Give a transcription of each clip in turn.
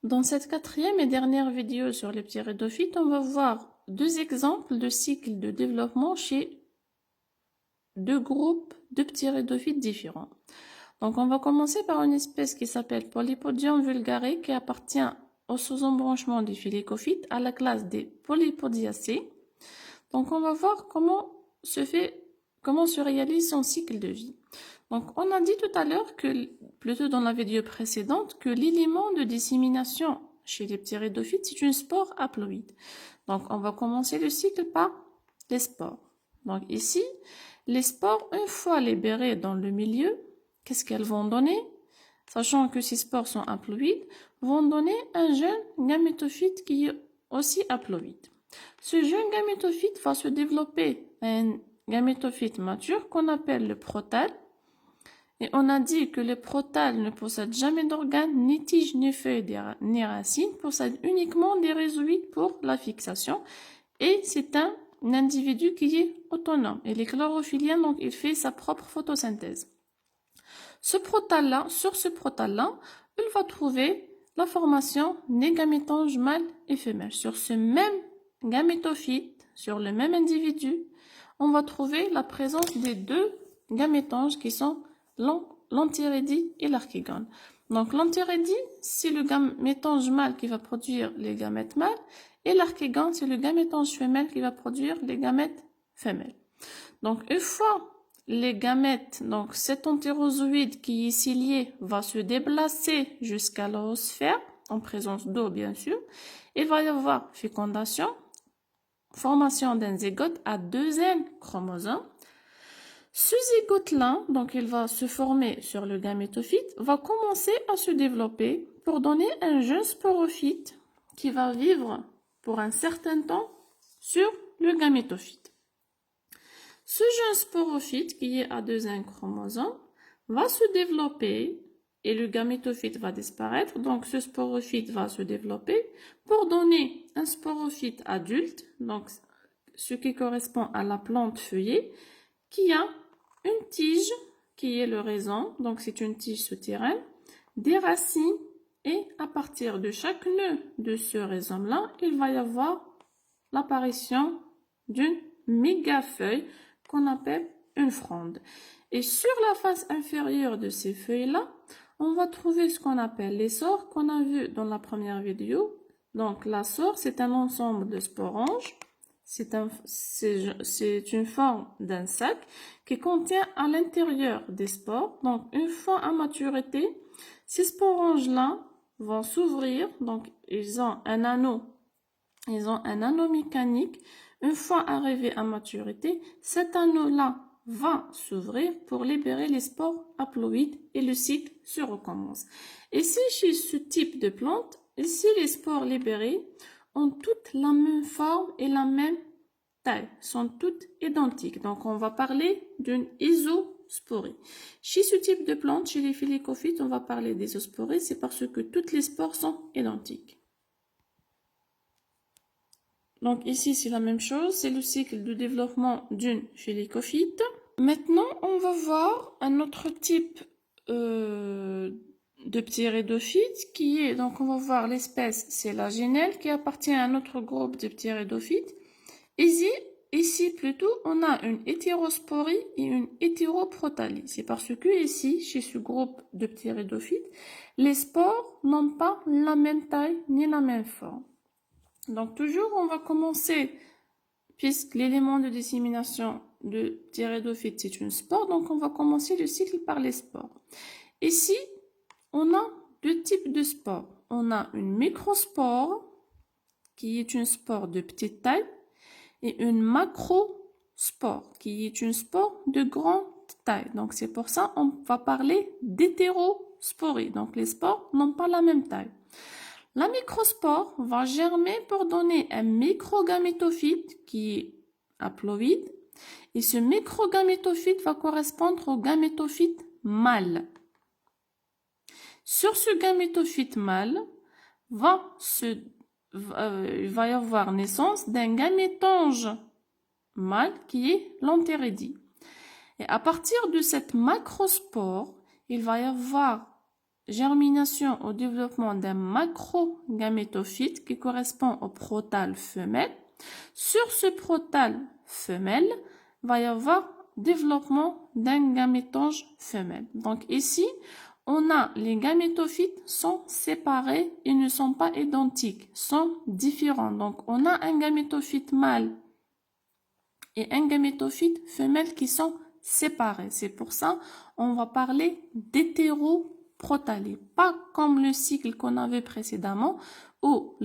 Dans cette quatrième et dernière vidéo sur les ptéridophytes, on va voir deux exemples de cycles de développement chez deux groupes de ptéridophytes différents. Donc on va commencer par une espèce qui s'appelle Polypodium vulgare qui appartient au sous-embranchement des phylécophytes à la classe des Polypodiacées. Donc on va voir comment se réalise son cycle de vie. Donc on a dit tout à l'heure que, plutôt dans la vidéo précédente, que l'élément de dissémination chez les ptéridophytes, c'est une spore haploïde. Donc on va commencer le cycle par les spores. Donc ici, les spores, une fois libérées dans le milieu, qu'est-ce qu'elles vont donner? Sachant que ces spores sont haploïdes, vont donner un jeune gamétophyte qui est aussi haploïde. Ce jeune gamétophyte va se développer un gamétophyte mature qu'on appelle le protale. Et on a dit que le protale ne possède jamais d'organes, ni tiges, ni feuilles, ni racines, possède uniquement des rhizoïdes pour la fixation. Et c'est un individu qui est autonome. Il est chlorophylien, donc il fait sa propre photosynthèse. Sur ce protale-là, il va trouver la formation des gamétanges mâles et femelles. Sur ce même gamétophyte, sur le même individu, on va trouver la présence des deux gamétanges qui sont l'antirédie et l'archégone. Donc l'antirédie, c'est le gamétange mâle qui va produire les gamètes mâles et l'archégone, c'est le gamétange femelle qui va produire les gamètes femelles. Donc une fois les gamètes, donc cet entérozoïde qui est cilié va se déplacer jusqu'à l'oosphère, en présence d'eau bien sûr. Il va y avoir fécondation, formation d'un zygote à 2 N chromosomes. Ce zygote-là, donc il va se former sur le gamétophyte, va commencer à se développer pour donner un jeune sporophyte qui va vivre pour un certain temps sur le gamétophyte. Ce jeune sporophyte qui est à 2 N chromosomes va se développer et le gamétophyte va disparaître. Donc ce sporophyte va se développer pour donner un sporophyte adulte, donc ce qui correspond à la plante feuillée, qui a une tige qui est le rhizome, donc c'est une tige souterraine, des racines et à partir de chaque nœud de ce rhizome-là, il va y avoir l'apparition d'une mégafeuille qu'on appelle une fronde. Et sur la face inférieure de ces feuilles-là, on va trouver ce qu'on appelle les sores qu'on a vu dans la première vidéo. Donc la sore, c'est un ensemble de sporanges. C'est une forme d'un sac qui contient à l'intérieur des spores. Donc une fois à maturité, ces sporanges-là vont s'ouvrir. Donc ils ont un anneau mécanique. Une fois arrivé à maturité, cet anneau-là va s'ouvrir pour libérer les spores haploïdes et le cycle se recommence. Et si chez ce type de plante, ici les spores libérées ont toutes la même forme et la même taille, sont toutes identiques. Donc on va parler d'une isosporie. Chez ce type de plante, chez les phylécophytes, on va parler d'isosporie, c'est parce que toutes les spores sont identiques. Donc ici, c'est la même chose, c'est le cycle de développement d'une phylécophyte. Maintenant, on va voir un autre type de ptéridophyte qui est, donc on va voir l'espèce, c'est la Genelle qui appartient à un autre groupe de ptéridophytes. Ici plutôt, on a une hétérosporie et une hétéroprotalie. C'est parce que ici, chez ce groupe de ptéridophytes, les spores n'ont pas la même taille ni la même forme. Donc toujours, on va commencer, puisque l'élément de dissémination de ptéridophyte, c'est une spore, donc on va commencer le cycle par les spores. Ici, on a deux types de spores. On a une microspore, qui est une spore de petite taille, et une macrospore, qui est une spore de grande taille. Donc c'est pour ça qu'on va parler d'hétérosporie. Donc les spores n'ont pas la même taille. La microspore va germer pour donner un microgamétophyte qui est haploïde. Et ce microgamétophyte va correspondre au gamétophyte mâle. Sur ce gamétophyte mâle, il va y avoir naissance d'un gamétange mâle qui est l'antérédie. Et à partir de cette macrospore, il va y avoir germination au développement d'un macrogamétophyte qui correspond au protale femelle. Sur ce protale femelle, va y avoir développement d'un gamétange femelle. Donc ici, on a les gamétophytes sont séparés, ils ne sont pas identiques, sont différents. Donc on a un gamétophyte mâle et un gamétophyte femelle qui sont séparés. C'est pour ça on va parler d'hétéroprotalé, pas comme le cycle qu'on avait précédemment où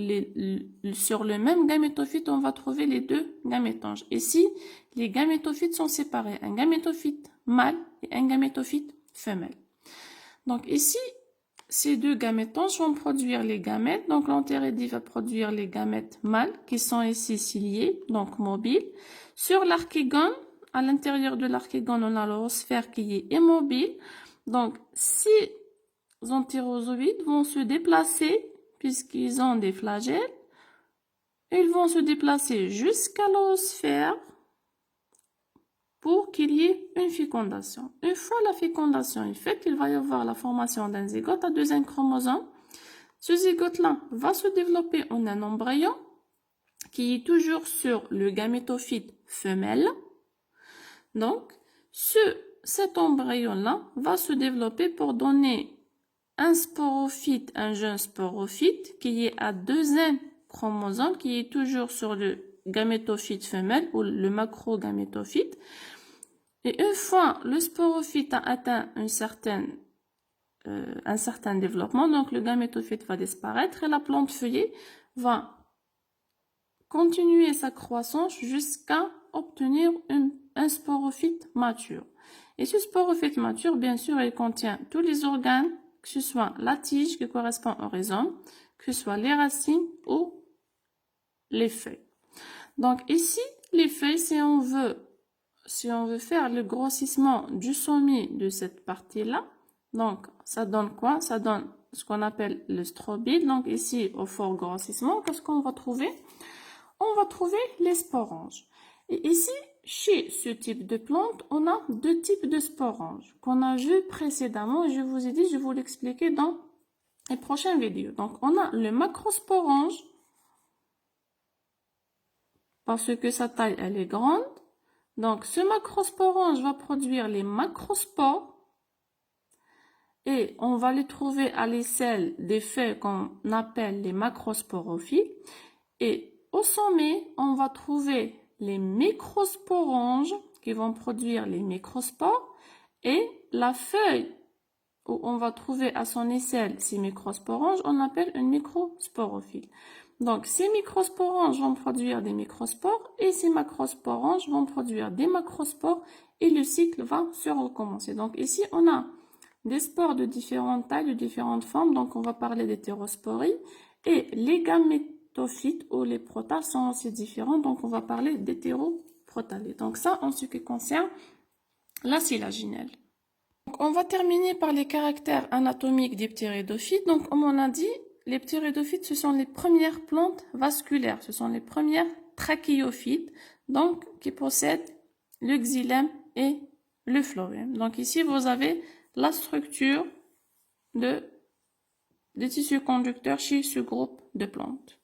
sur le même gamétophyte on va trouver les deux gamétanges. Ici, les gamétophytes sont séparés, un gamétophyte mâle et un gamétophyte femelle. Donc ici, ces deux gamétanges vont produire les gamètes. Donc l'entérédie va produire les gamètes mâles qui sont ici ciliés, donc mobiles. Sur l'archégone, à l'intérieur de l'archégone, on a l'orosphère qui est immobile. Donc ces entérozoïdes vont se déplacer puisqu'ils ont des flagelles. Ils vont se déplacer jusqu'à l'orosphère pour qu'il y ait une fécondation. Une fois la fécondation est faite, il va y avoir la formation d'un zygote à 2 chromosomes. Ce zygote-là va se développer en un embryon qui est toujours sur le gamétophyte femelle. Donc, cet embryon-là va se développer pour donner un sporophyte, un jeune sporophyte qui est à 2 chromosomes, qui est toujours sur le gamétophyte femelle ou le macrogamétophyte. Et une fois le sporophyte a atteint un certain développement, donc le gamétophyte va disparaître et la plante feuillée va continuer sa croissance jusqu'à obtenir un sporophyte mature. Et ce sporophyte mature, bien sûr, il contient tous les organes, que ce soit la tige qui correspond au rhizome, que ce soit les racines ou les feuilles. Donc ici, les feuilles, si on veut faire le grossissement du sommet de cette partie-là, donc ça donne quoi? Ça donne ce qu'on appelle le strobile. Donc ici, au fort grossissement, qu'est-ce qu'on va trouver? On va trouver les sporanges. Et ici, chez ce type de plante, on a 2 types de sporanges qu'on a vu précédemment. Je vous ai dit, je vais vous l'expliquer dans les prochaines vidéos. Donc on a le macrosporange parce que sa taille elle est grande. Donc, ce macrosporange va produire les macrospores et on va les trouver à l'aisselle des feuilles qu'on appelle les macrosporophiles. Et au sommet, on va trouver les microsporanges qui vont produire les microspores et la feuille où on va trouver à son aisselle ces microsporanges, on appelle une microsporophile. Donc, ces microsporanges vont produire des microspores et ces macrosporanges vont produire des macrospores et le cycle va se recommencer. Donc, ici, on a des spores de différentes tailles, de différentes formes. Donc, on va parler d'hétérosporie et les gamétophytes ou les protales sont aussi différents. Donc, on va parler d'hétéroprotalés. Donc, ça, en ce qui concerne la sylaginelle. Donc, on va terminer par les caractères anatomiques des ptéridophytes. Donc, comme on a dit, les ptéridophytes, ce sont les premières plantes vasculaires, ce sont les premières trachéophytes, donc qui possèdent le xylème et le phloème. Donc ici, vous avez la structure des tissus conducteurs chez ce groupe de plantes.